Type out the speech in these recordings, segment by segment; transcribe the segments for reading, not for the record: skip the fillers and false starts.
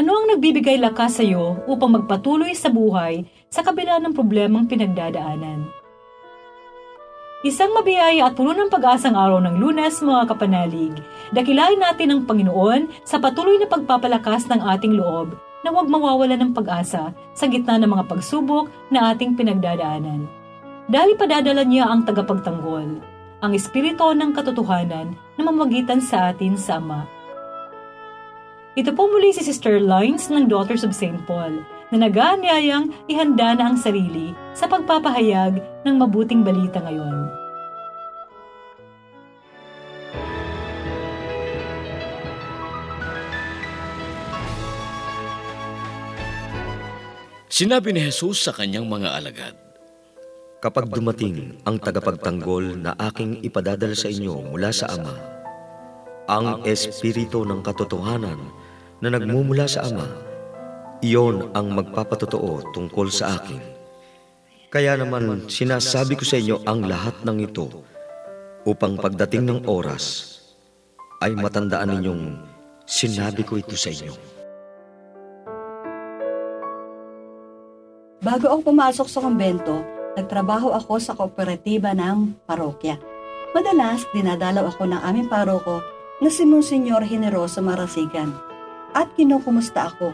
Ano ang nagbibigay lakas sa iyo upang magpatuloy sa buhay sa kabila ng problemang pinagdadaanan? Isang mabiyaya at puno ng pag-asang araw ng Lunes, mga kapanalig. Dakilain natin ang Panginoon sa patuloy na pagpapalakas ng ating loob na huwag mawawala ng pag-asa sa gitna ng mga pagsubok na ating pinagdadaanan. Dahil padadala niya ang tagapagtanggol, ang Espiritu ng katotohanan na mamagitan sa atin sa Ama. Ito po muli si Sister Lines ng Daughters of St. Paul na nag-aanyayang ihanda na ang sarili sa pagpapahayag ng mabuting balita ngayon. Sinabi ni Jesus sa kanyang mga alagad, Kapag dumating ang tagapagtanggol na aking ipadadala sa inyo mula sa Ama, ang Espiritu ng katotohanan na nagmumula sa Ama, iyon ang magpapatotoo tungkol sa akin. Kaya naman sinasabi ko sa inyo ang lahat ng ito upang pagdating ng oras ay matandaan ninyong sinabi ko ito sa inyo. Bago ako pumasok sa kumbento, nagtrabaho ako sa kooperatiba ng parokya. Madalas, dinadalaw ako ng aming paroko na si Monsignor Generoso Marasigan at kinukumusta ako.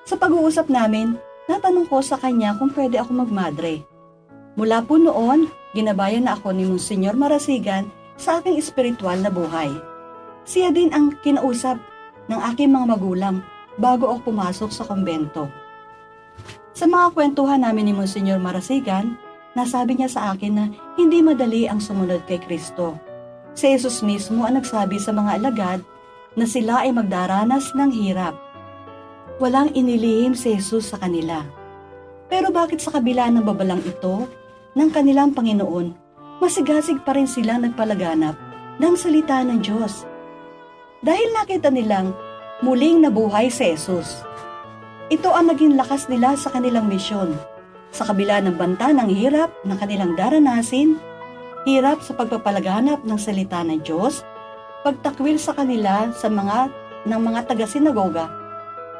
Sa pag-uusap namin, natanong ko sa kanya kung pwede ako magmadre. Mula po noon, ginabayan na ako ni Monsignor Marasigan sa aking espiritual na buhay. Siya din ang kinausap ng aking mga magulang bago ako pumasok sa kumbento. Sa mga kwentuhan namin ni Monsignor Marasigan, nasabi niya sa akin na hindi madali ang sumunod kay Kristo. Si Jesus mismo ang nagsabi sa mga alagad na sila ay magdaranas ng hirap. Walang inilihim si Jesus sa kanila. Pero bakit sa kabila ng babalang ito ng kanilang Panginoon, masigasig pa rin silang nagpalaganap ng salita ng Diyos? Dahil nakita nilang muling nabuhay si Jesus. Ito ang naging lakas nila sa kanilang misyon. Sa kabila ng banta ng hirap na kanilang daranasin, hirap sa pagpapalaganap ng salita ng Diyos, pagtakwil sa kanila ng mga taga-sinagoga,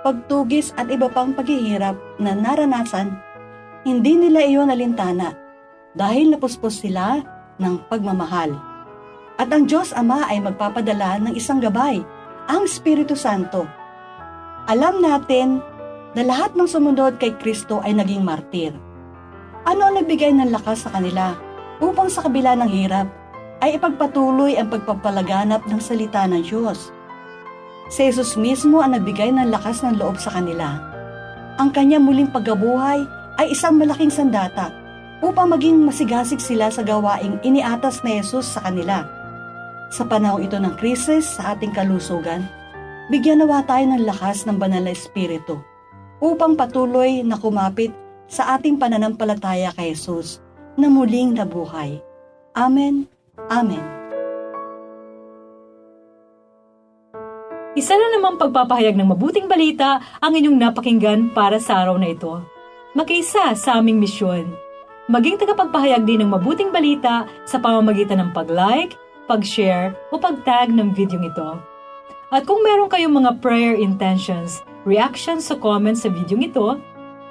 pagtugis at iba pang paghihirap na naranasan, hindi nila iyon nalintana dahil napuspos sila ng pagmamahal. At ang Diyos Ama ay magpapadala ng isang gabay, ang Espiritu Santo. Alam natin na lahat ng sumunod kay Kristo ay naging martir. Ano ang nagbigay ng lakas sa kanila upang sa kabila ng hirap ay ipagpatuloy ang pagpapalaganap ng salita ng Diyos? Si Jesus mismo ang nagbigay ng lakas ng loob sa kanila. Ang kanya muling pagkabuhay ay isang malaking sandata upang maging masigasig sila sa gawaing iniatas na Jesus sa kanila. Sa panahon ito ng krisis sa ating kalusugan, bigyan nawa tayo ng lakas ng banal na Espiritu upang patuloy na kumapit sa ating pananampalataya kay Jesus na muling nabuhay. Amen. Amen. Isa na namang pagpapahayag ng mabuting balita ang inyong napakinggan para sa araw na ito. Makiisa sa aming misyon. Maging tagapagpahayag din ng mabuting balita sa pamamagitan ng pag-like, pag-share o pag-tag ng video ito. At kung meron kayong mga prayer intentions, reactions o comments sa video ito,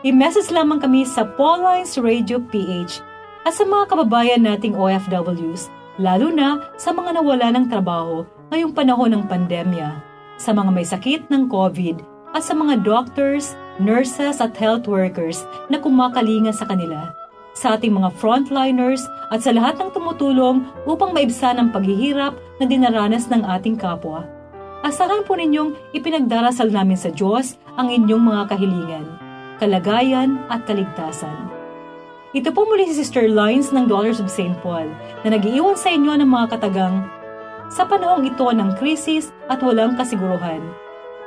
i-message lamang kami sa Paulines Radio PH at sa mga kababayan nating OFWs, lalo na sa mga nawala ng trabaho ngayong panahon ng pandemya, sa mga may sakit ng COVID at sa mga doctors, nurses at health workers na kumakalinga sa kanila, sa ating mga frontliners at sa lahat ng tumutulong upang maibsan ang paghihirap na dinaranas ng ating kapwa. Asahan po ninyong ipinagdarasal namin sa Diyos ang inyong mga kahilingan, kalagayan at kaligtasan. Ito po muli si Sister Lines ng Daughters of St. Paul na nag-iiwan sa inyo ng mga katagang sa panahong ito ng krisis at walang kasiguruhan.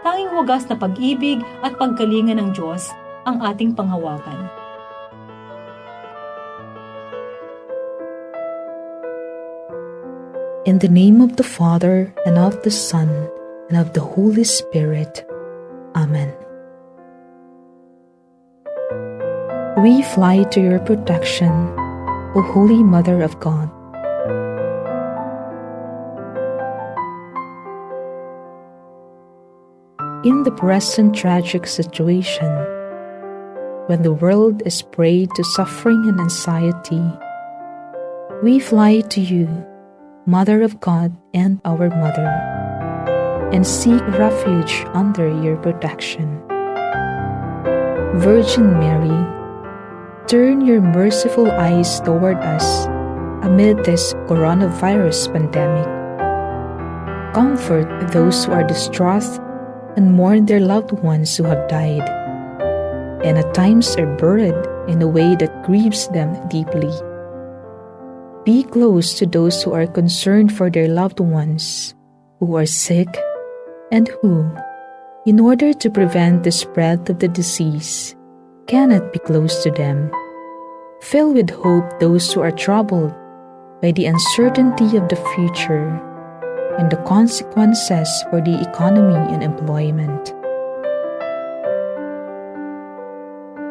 Tanging wagas na pag-ibig at pagkalinga ng Diyos ang ating panghawakan. In the name of the Father, and of the Son, and of the Holy Spirit. Amen. We fly to your protection, O Holy Mother of God. in the present tragic situation, when the world is prey to suffering and anxiety, we fly to you, Mother of God and our Mother, and seek refuge under your protection. Virgin Mary, turn your merciful eyes toward us amid this coronavirus pandemic. Comfort those who are distraught and mourn their loved ones who have died, and at times are buried in a way that grieves them deeply. Be close to those who are concerned for their loved ones, who are sick, and who, in order to prevent the spread of the disease, cannot be close to them. Fill with hope those who are troubled by the uncertainty of the future and the consequences for the economy and employment.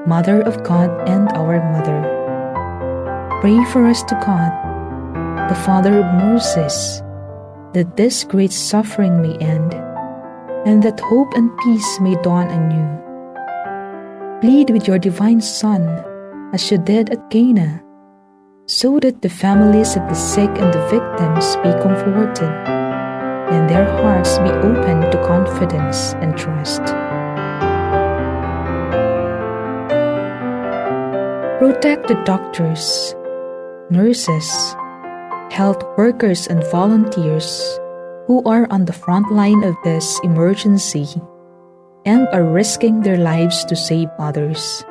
Mother of God and our Mother, pray for us to God, the Father of mercies, that this great suffering may end, and that hope and peace may dawn anew. Plead with your divine Son, as you did at Cana, so that the families of the sick and the victims be comforted, and their hearts be open to confidence and trust. Protect the doctors, nurses, health workers, and volunteers who are on the front line of this emergency and are risking their lives to save others.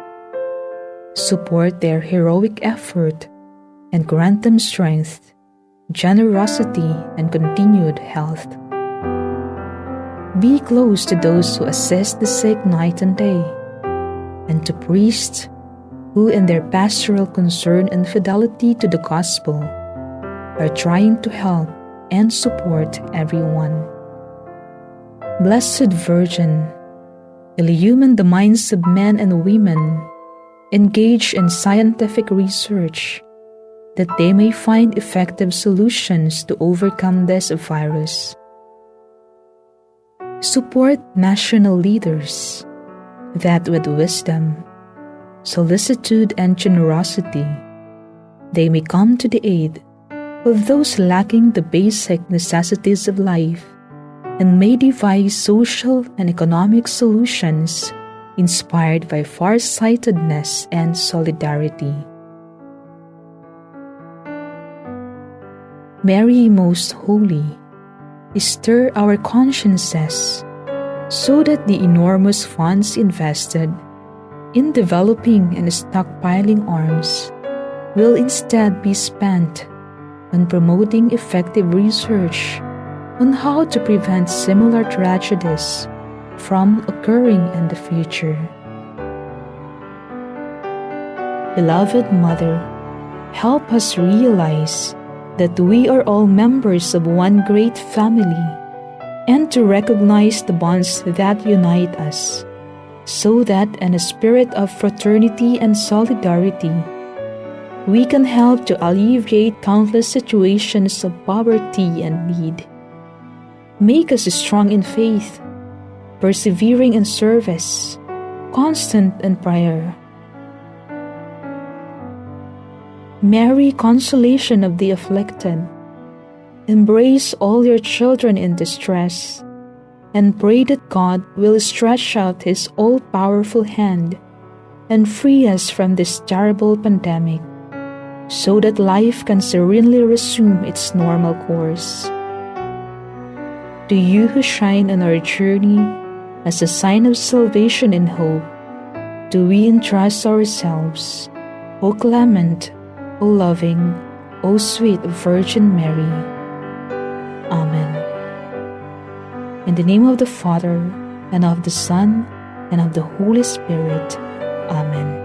Support their heroic effort and grant them strength, generosity, and continued health. Be close to those who assist the sick night and day, and to priests who, in their pastoral concern and fidelity to the gospel, are trying to help and support everyone. Blessed Virgin, illumine the minds of men and women engaged in scientific research, that they may find effective solutions to overcome this virus. Support national leaders, that with wisdom, solicitude, and generosity, they may come to the aid of those lacking the basic necessities of life, and may devise social and economic solutions inspired by farsightedness and solidarity. Mary Most Holy, stir our consciences so that the enormous funds invested in developing and stockpiling arms will instead be spent on promoting effective research on how to prevent similar tragedies from occurring in the future. Beloved Mother, help us realize that we are all members of one great family, and to recognize the bonds that unite us, so that in a spirit of fraternity and solidarity, we can help to alleviate countless situations of poverty and need. Make us strong in faith, persevering in service, constant in prayer. Mary, consolation of the afflicted, embrace all your children in distress, and pray that God will stretch out His all-powerful hand and free us from this terrible pandemic, so that life can serenely resume its normal course. To you who shine on our journey as a sign of salvation and hope, do we entrust ourselves, O clement, O loving, O sweet Virgin Mary. Amen. In the name of the Father, and of the Son, and of the Holy Spirit. Amen.